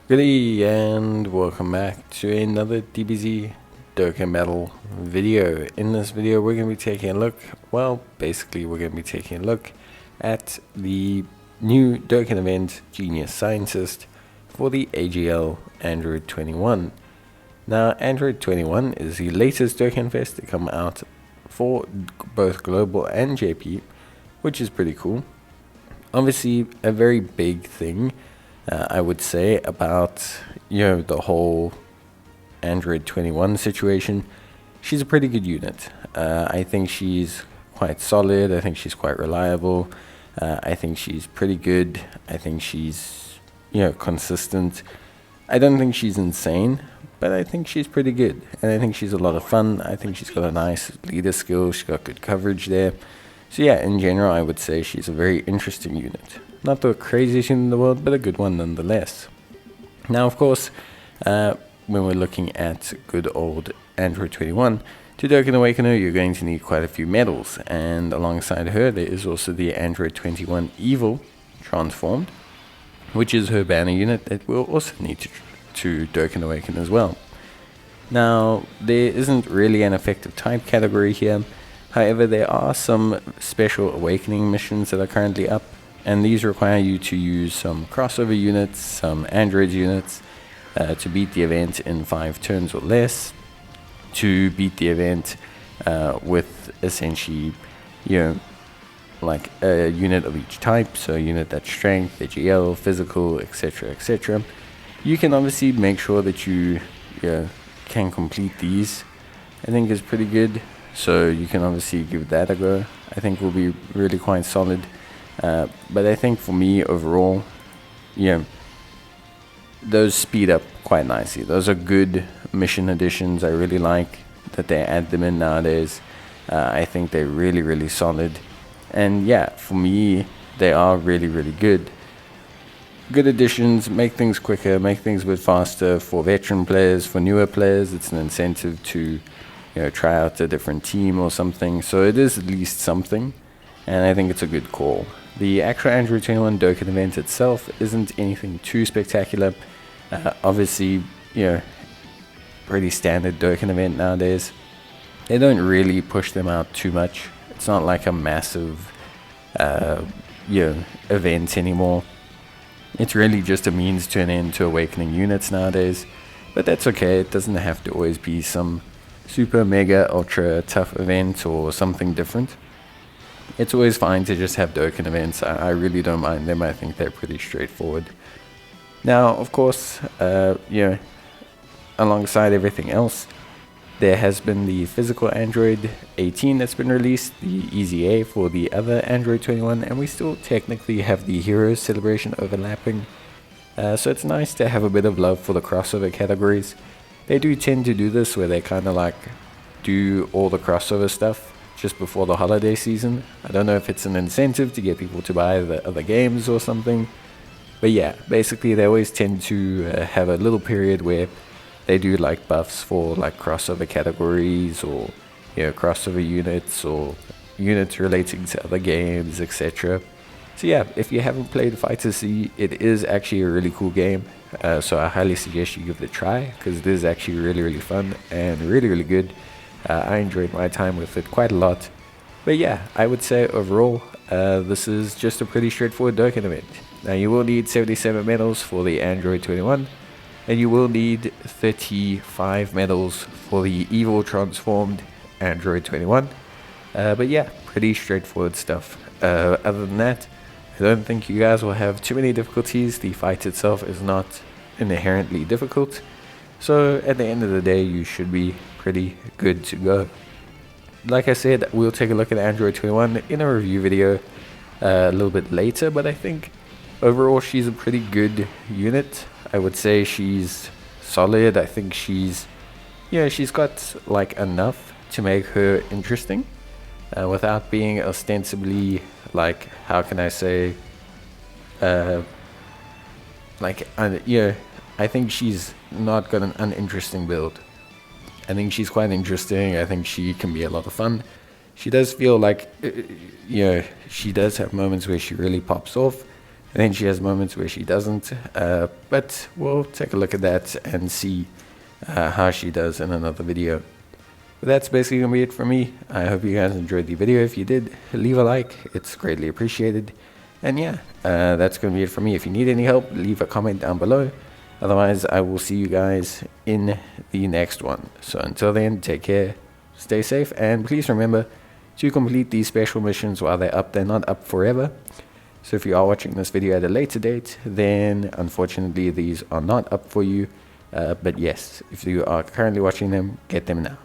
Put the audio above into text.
Goodie, and welcome back to another DBZ Dokkan Battle video. In this video, we're going to be taking a look, basically we're going to be taking a look at the new Dokkan event, Genius Scientist, for the AGL Android 21. Now, Android 21 is the latest Dokkan Fest to come out for both global and JP, which is pretty cool. Obviously, a very big thing I would say about the whole Android 21 situation. She's a pretty good unit. I think she's quite solid. I think she's quite reliable. I think she's pretty good. I think she's consistent. I don't think she's insane, but I think she's pretty good, and I think she's a lot of fun. I think she's got a nice leader skill. She's got good coverage there. So yeah, in general, I would say she's a very interesting unit. Not the craziest unit in the world, but a good one nonetheless. Now, of course, when we're looking at good old Android 21, to Dokkan Awaken her, you're going to need quite a few medals. And alongside her, there is also the Android 21 Evil transformed, which is her banner unit that we'll also need to Dokkan Awaken as well. Now, there isn't really an effective type category here. However, there are some special awakening missions that are currently up, and these require you to use some crossover units, some Android units, to beat the event in 5 turns or less, to beat the event with essentially, like a unit of each type, so a unit that's strength, AGL, physical, etc., etc. You can obviously make sure that you can complete these. I think is pretty good. So you can obviously give that a go. I think will be really quite solid. But I think for me overall, those speed up quite nicely. Those are good mission additions. I really like that they add them in nowadays. I think they're really, really solid. And yeah, for me, they are really, really good. Good additions, make things quicker, make things a bit faster for veteran players, for newer players. It's an incentive to try out a different team or something. So it is at least something, and I think it's a good call. The actual Android 21 Dokkan event itself isn't anything too spectacular. Obviously, pretty standard Dokkan event nowadays. They don't really push them out too much. It's not like a massive, event anymore. It's really just a means to an end to awakening units nowadays. But that's okay. It doesn't have to always be some super mega ultra tough event or something different. It's always fine to just have Dokkan events. I really don't mind them. I think they're pretty straightforward. Now, of course, alongside everything else, there has been the physical Android 18 that's been released, the Easy A for the other Android 21, and we still technically have the Heroes celebration overlapping. So it's nice to have a bit of love for the crossover categories. They do tend to do this where they kind of like do all the crossover stuff just before the holiday season. I don't know if it's an incentive to get people to buy the other games or something. But yeah, basically they always tend to have a little period where they do like buffs for like crossover categories or crossover units or units relating to other games, etc. So yeah, if you haven't played Fighter C, it is actually a really cool game. So I highly suggest you give it a try, because it is actually really, really fun and really, really good. I enjoyed my time with it quite a lot. But yeah, I would say overall, this is just a pretty straightforward Dokkan event. Now you will need 77 medals for the Android 21, and you will need 35 medals for the Evil transformed Android 21. But yeah, pretty straightforward stuff. Other than that, I don't think you guys will have too many difficulties. The fight itself is not inherently difficult. So at the end of the day, you should be pretty good to go. Like I said, we'll take a look at Android 21 in a review video a little bit later, but I think overall she's a pretty good unit. I would say she's solid. I think she's got like enough to make her interesting. Without being ostensibly, like, how can I say, I think she's not got an uninteresting build. I think she's quite interesting. I think she can be a lot of fun. She does feel like, she does have moments where she really pops off. And then she has moments where she doesn't, but we'll take a look at that and see how she does in another video. But that's basically going to be it for me. I hope you guys enjoyed the video. If you did, leave a like. It's greatly appreciated. And yeah, that's going to be it for me. If you need any help, leave a comment down below. Otherwise, I will see you guys in the next one. So until then, take care, stay safe, and please remember to complete these special missions while they're up. They're not up forever. So if you are watching this video at a later date, then unfortunately these are not up for you. But yes, if you are currently watching them, get them now.